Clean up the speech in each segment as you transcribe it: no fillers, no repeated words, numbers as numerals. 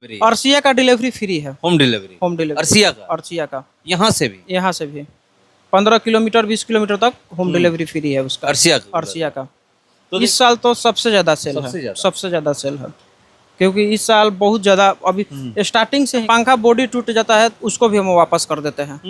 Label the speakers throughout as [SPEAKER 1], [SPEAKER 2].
[SPEAKER 1] अर्सिया का delivery free है।
[SPEAKER 2] Home delivery
[SPEAKER 1] home delivery अर्सिया का
[SPEAKER 2] यहाँ से भी
[SPEAKER 1] 15 किलोमीटर 20 किलोमीटर तक होम डिलीवरी फ्री है उसका। अर्सिया का
[SPEAKER 2] तो
[SPEAKER 1] इस साल तो सबसे ज्यादा सेल है, सबसे ज्यादा सेल है, क्योंकि इस साल बहुत ज्यादा अभी स्टार्टिंग से पंखा बॉडी टूट जाता है उसको भी हम वापस कर देते हैं,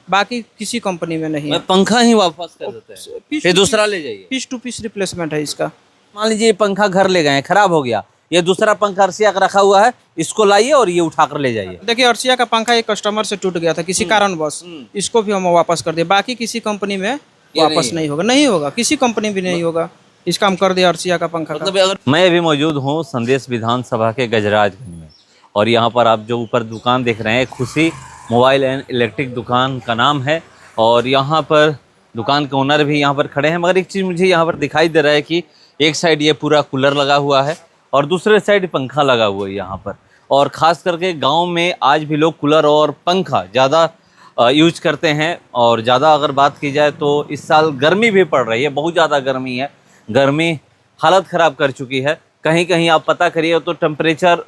[SPEAKER 1] बाकी किसी कंपनी में नहीं है।
[SPEAKER 2] पंखा ही वापस कर देते हैं, फिर दूसरा ले जाइए।
[SPEAKER 1] पीस टू पीस रिप्लेसमेंट है इसका।
[SPEAKER 2] मान लीजिए पंखा घर ले गए, खराब हो गया, ये दूसरा पंखा अर्सिया का रखा हुआ है, इसको लाइए और ये उठा कर ले जाइए।
[SPEAKER 1] देखिए अर्सिया का पंखा एक कस्टमर से टूट गया था किसी कारणवश, इसको भी हम वापस कर दिए, बाकी किसी कंपनी में वापस नहीं होगा, किसी कंपनी भी नहीं होगा, इसका हम कर दिया अर्सिया का पंखा का।
[SPEAKER 2] अगर मैं अभी मौजूद हूँ संदेश विधानसभा के गजराजगंज में, और यहाँ पर आप जो ऊपर दुकान देख रहे हैं खुशी मोबाइल एंड इलेक्ट्रिक दुकान का नाम है, और यहाँ पर दुकान के ओनर भी यहाँ पर खड़े हैं। मगर एक चीज़ मुझे यहाँ पर दिखाई दे रहा है कि एक साइड ये पूरा कूलर लगा हुआ है और दूसरे साइड पंखा लगा हुआ है यहाँ पर, और ख़ास करके गांव में आज भी लोग कूलर और पंखा ज़्यादा यूज करते हैं। और ज़्यादा अगर बात की जाए तो इस साल गर्मी भी पड़ रही है, बहुत ज़्यादा गर्मी है, गर्मी हालत ख़राब कर चुकी है। कहीं कहीं आप पता करिए तो टेम्परेचर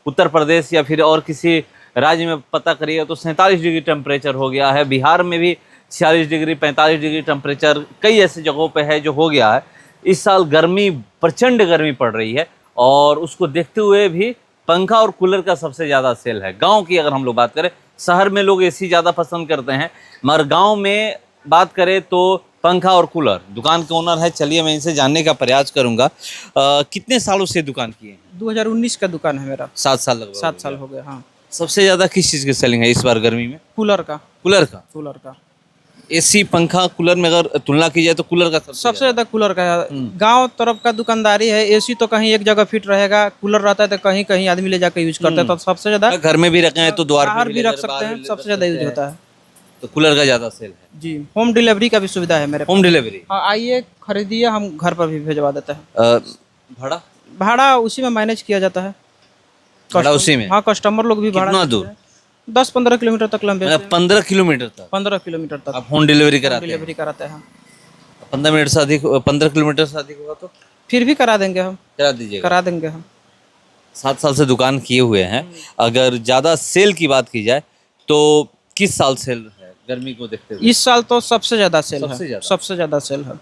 [SPEAKER 2] उत्तर प्रदेश या फिर और किसी राज्य में पता करिए तो 47 डिग्री टेम्परेचर हो गया है। बिहार में भी 46 डिग्री 45 डिग्री टेम्परेचर कई ऐसे जगहों पे है जो हो गया है। इस साल गर्मी, प्रचंड गर्मी पड़ रही है, और उसको देखते हुए भी पंखा और कूलर का सबसे ज़्यादा सेल है। गांव की अगर हम लोग बात करें, शहर में लोग एसी ज़्यादा पसंद करते हैं, मगर गांव में बात करें तो पंखा और कूलर। दुकान के ओनर है, चलिए मैं इनसे जानने का प्रयास करूंगा। कितने सालों से दुकान किए हैं?
[SPEAKER 1] 2019 का दुकान है मेरा।
[SPEAKER 2] 7 साल लगभग।
[SPEAKER 1] 7 साल हो गए। हाँ।
[SPEAKER 2] सबसे ज़्यादा किस चीज़ की सेलिंग है इस बार गर्मी में?
[SPEAKER 1] कूलर का।
[SPEAKER 2] कूलर का एसी पंखा कूलर में अगर तुलना की जाए तो कूलर का
[SPEAKER 1] सबसे ज्यादा कूलर का है। गांव तरफ का दुकानदारी है, एसी तो कहीं एक जगह फिट रहेगा, कूलर रहता है तो कहीं कहीं आदमी ले जाकर यूज करते हैं, तो सबसे ज्यादा
[SPEAKER 2] घर में भी रखे हैं तो द्वार
[SPEAKER 1] बाहर भी रख सकते हैं, सबसे ज्यादा यूज होता है।
[SPEAKER 2] तो कूलर का ज्यादा सेल है
[SPEAKER 1] जी। होम डिलीवरी का भी सुविधा है मेरे।
[SPEAKER 2] Home delivery?
[SPEAKER 1] हाँ, आइए खरीदिए, हम घर पर भी भिजवा देते हैं। भाड़ा उसी में मैनेज किया जाता है।
[SPEAKER 2] भाड़ा उसी में?
[SPEAKER 1] हाँ, कस्टमर लोग भी भाड़ा।
[SPEAKER 2] कितना दूर?
[SPEAKER 1] 10-15 किलोमीटर तक लंबे।
[SPEAKER 2] 15 किलोमीटर तक?
[SPEAKER 1] 15 किलोमीटर तक
[SPEAKER 2] आप होम डिलीवरी
[SPEAKER 1] कराते हैं।
[SPEAKER 2] 15 मिनट से अधिक, 15 किलोमीटर से अधिक होगा तो
[SPEAKER 1] फिर भी करा देंगे हम। करा देंगे हम।
[SPEAKER 2] 7 साल से दुकान किए हुए हैं। अगर ज्यादा सेल की बात की जाए तो किस साल सेल है गर्मी को देखते हुए?
[SPEAKER 1] इस साल तो सबसे ज्यादा सेल है, सबसे ज्यादा सेल है,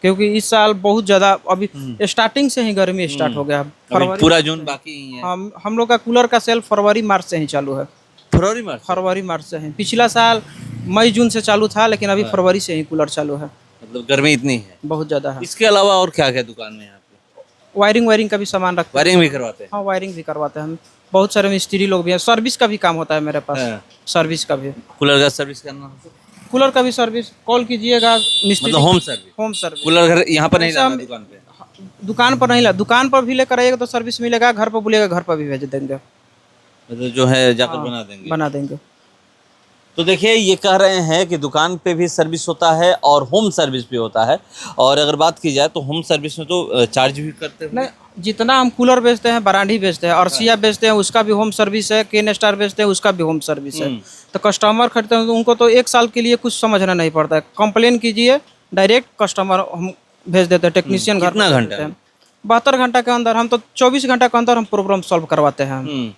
[SPEAKER 1] क्योंकि इस साल बहुत ज्यादा अभी स्टार्टिंग से ही गर्मी स्टार्ट हो गया।
[SPEAKER 2] पूरा जून बाकी ही है।
[SPEAKER 1] हम लोग का कूलर का सेल फरवरी मार्च से ही चालू है। फरवरी मार्च से है। पिछला साल मई जून से चालू था, लेकिन अभी फरवरी से ही कूलर चालू है।
[SPEAKER 2] मतलब गर्मी इतनी है,
[SPEAKER 1] बहुत ज्यादा है।
[SPEAKER 2] इसके अलावा और क्या क्या दुकान में यहाँ पे?
[SPEAKER 1] वायरिंग का भी सामान रखते हैं।
[SPEAKER 2] वायरिंग भी करवाते हैं?
[SPEAKER 1] हाँ, वायरिंग भी करवाते हैं हम। बहुत सारे मिस्त्री लोग भी हैं। सर्विस का भी काम होता है मेरे पास। सर्विस का भी।
[SPEAKER 2] कूलर का सर्विस करना?
[SPEAKER 1] कूलर का भी सर्विस कॉल कीजिएगा, मिस्त्री।
[SPEAKER 2] मतलब होम सर्विस? कूलर घर यहाँ पर नहीं लाना, दुकान पे?
[SPEAKER 1] दुकान पर नहीं ला, दुकान पर भी लेकर आइएगा तो सर्विस मिलेगा, घर पर बोलिएगा घर पर भी भेज देंगे।
[SPEAKER 2] मतलब जो है जाकर बना देंगे। तो देखिए ये कह रहे हैं कि दुकान पे भी सर्विस होता है और होम सर्विस भी होता है। और अगर बात की जाए तो होम सर्विस में तो चार्ज भी करते हैं?
[SPEAKER 1] नहीं, जितना हम कूलर बेचते हैं, बरांडी बेचते हैं, अर्सिया बेचते हैं, उसका भी होम सर्विस है, केन स्टार बेचते हैं, उसका भी होम सर्विस है। तो कस्टमर खरीदते हैं तो उनको तो 1 साल के लिए कुछ समझना नहीं पड़ता है। कंप्लेन कीजिए, डायरेक्ट कस्टमर हम भेज देते हैं, टेक्नीशियन घर।
[SPEAKER 2] कितना घंटा?
[SPEAKER 1] 72 घंटा के अंदर। हम तो 24 घंटा के अंदर हम प्रॉब्लम सॉल्व करवाते हैं।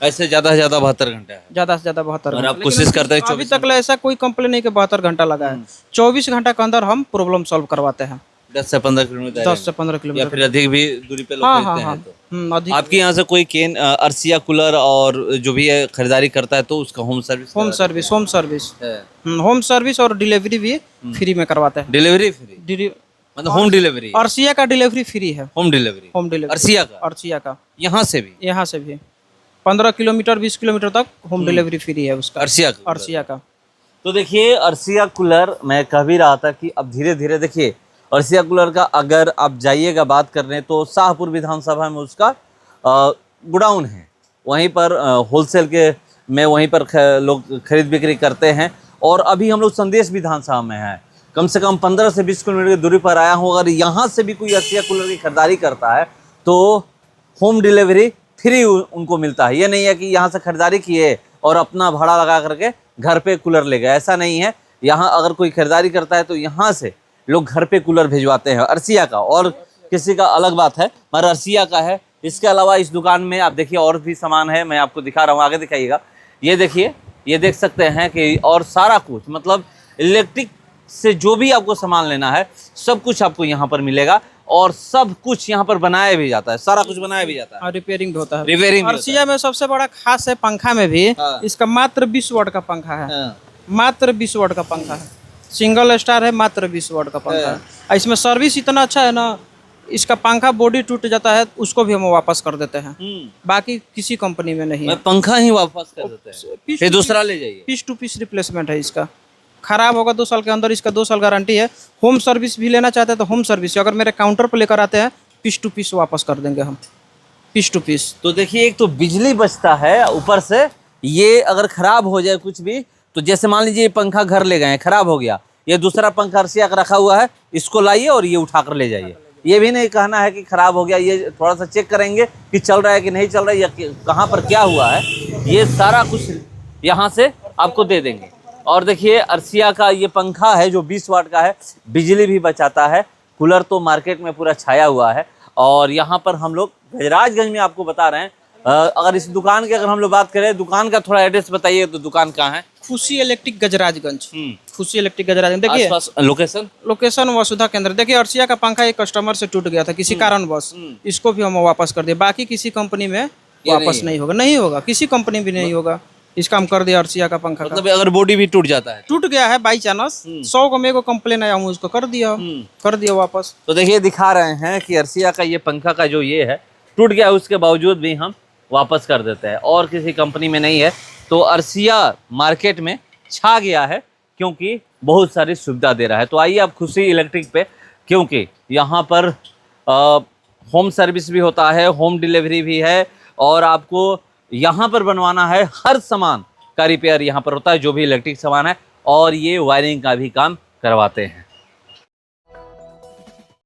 [SPEAKER 2] ऐसे ज्यादा से ज्यादा 72 घंटा है?
[SPEAKER 1] ज्यादा से ज्यादा 72 घंटा।
[SPEAKER 2] आप कोशिश करते हैं?
[SPEAKER 1] अभी तक ऐसा कोई कंप्लेन नहीं कि 72 घंटा लगा है। 24 घंटा के अंदर हम प्रॉब्लम सॉल्व करवाते हैं।
[SPEAKER 2] 10 से 15 किलोमीटर?
[SPEAKER 1] 10 से 15 किलोमीटर
[SPEAKER 2] या फिर अधिक भी दूरी पे लोग खरीदते हैं तो? आपके यहाँ से कोई केन अर्सिया कूलर और जो भी है खरीदारी करता है तो उसका होम सर्विस? होम सर्विस और डिलीवरी भी फ्री में करवाते हैं। Delivery free? मतलब होम डिलीवरी?
[SPEAKER 1] अर्सिया का डिलीवरी फ्री है।
[SPEAKER 2] होम डिलीवरी
[SPEAKER 1] अर्सिया का
[SPEAKER 2] यहाँ से भी
[SPEAKER 1] 15 किलोमीटर 20 किलोमीटर तक होम डिलीवरी फ्री है उसका। अर्सिया का।
[SPEAKER 2] तो देखिए अर्सिया कूलर, मैं कह भी रहा था कि अब धीरे धीरे देखिए अर्सिया कूलर का अगर आप जाइएगा बात करने तो शाहपुर विधानसभा में उसका गोडाउन है, वहीं पर होलसेल के में वहीं पर लोग खरीद बिक्री करते हैं। और अभी हम लोग संदेश विधानसभा में हैं, कम से कम 15 से 20 किलोमीटर की दूरी पर आया हूँ। अगर यहाँ से भी कोई अर्सिया कूलर की खरीदारी करता है तो होम डिलीवरी फ्री उनको मिलता है। ये नहीं है कि यहाँ से खरीदारी किए और अपना भाड़ा लगा करके घर पे कूलर ले गए, ऐसा नहीं है। यहाँ अगर कोई खरीदारी करता है तो यहाँ से लोग घर पे कूलर भिजवाते हैं अर्सिया का। और किसी का अलग बात है, मगर अर्सिया का है, इसके अलावा इस दुकान में आप देखिए और भी सामान है, मैं आपको दिखा रहा हूँ, आगे दिखाइएगा। ये देखिए, ये देख सकते हैं कि और सारा कुछ मतलब इलेक्ट्रिक से जो भी आपको सामान लेना है सब कुछ आपको यहाँ पर मिलेगा और सब कुछ यहाँ पर बनाया भी जाता है, सारा कुछ बनाया भी जाता है
[SPEAKER 1] और रिपेयरिंग भी होता है।
[SPEAKER 2] रिपेयरिंग
[SPEAKER 1] अर्सिया में सबसे बड़ा खास है पंखा में भी,
[SPEAKER 2] हाँ।
[SPEAKER 1] इसका मात्र 20 वाट का पंखा है।
[SPEAKER 2] हाँ।
[SPEAKER 1] मात्र 20 वाट का पंखा है, सिंगल स्टार है, मात्र 20 वाट का पंखा है। और इसमें सर्विस इतना अच्छा है ना, इसका पंखा बॉडी टूट जाता है उसको भी हम वापस कर देते हैं, बाकी किसी कंपनी में नहीं है।
[SPEAKER 2] पंखा ही वापस कर देते हैं, फिर दूसरा ले जाइए।
[SPEAKER 1] पीस टू पीस रिप्लेसमेंट है इसका, खराब होगा 2 साल के अंदर, इसका 2 साल गारंटी है। होम सर्विस भी लेना चाहते हैं तो होम सर्विस, अगर मेरे काउंटर पर लेकर आते हैं पीस टू पीस वापस कर देंगे हम, पीस टू पीस।
[SPEAKER 2] तो देखिए, एक तो बिजली बचता है, ऊपर से ये अगर खराब हो जाए कुछ भी, तो जैसे मान लीजिए ये पंखा घर ले गए, खराब हो गया, ये दूसरा पंखा अर्सिया का रखा हुआ है, इसको लाइए और ये उठाकर ले जाइए। ये भी नहीं कहना है कि खराब हो गया, ये थोड़ा सा चेक करेंगे कि चल रहा है कि नहीं चल रहा है या कहाँ पर क्या हुआ है, ये सारा कुछ यहाँ से आपको दे देंगे। और देखिए, अर्सिया का ये पंखा है जो 20 वाट का है, बिजली भी बचाता है। कूलर तो मार्केट में पूरा छाया हुआ है। और यहाँ पर हम लोग गजराजगंज में आपको बता रहे हैं। अगर इस दुकान की अगर हम लोग बात करें, दुकान का थोड़ा एड्रेस बताइए, तो दुकान कहाँ है?
[SPEAKER 1] खुशी इलेक्ट्रिक गजराजगंज। खुशी इलेक्ट्रिक गजराजगंज। देखिए
[SPEAKER 2] आसपास लोकेशन
[SPEAKER 1] लोकेशन वसुधा केंद्र। देखिए, अर्सिया का पंखा एक कस्टमर से टूट गया था किसी कारणवश, इसको भी हम वापस कर दिए। बाकी किसी कंपनी में वापस नहीं होगा, नहीं होगा, किसी कंपनी भी नहीं होगा। इसका हम कर दिया अर्सिया का पंखा का।
[SPEAKER 2] मतलब अगर बॉडी भी टूट जाता है,
[SPEAKER 1] टूट गया है बाई चांस, 100 को मेरे को कंप्लेन आया, हम उसको कर दिया वापस।
[SPEAKER 2] तो देखिए, दिखा रहे हैं कि अर्सिया का ये पंखा का जो ये है टूट गया है, उसके बावजूद भी हम वापस कर देते हैं और किसी कंपनी में नहीं है। तो अर्सिया मार्केट में छा गया है क्योंकि बहुत सारी सुविधा दे रहा है। तो आइए आप खुशी इलेक्ट्रिक पे, क्योंकि यहाँ पर होम सर्विस भी होता है, होम डिलीवरी भी है और आपको यहाँ पर बनवाना है, हर सामान का रिपेयर यहाँ पर होता है जो भी इलेक्ट्रिक सामान है, और ये वायरिंग का भी काम करवाते हैं।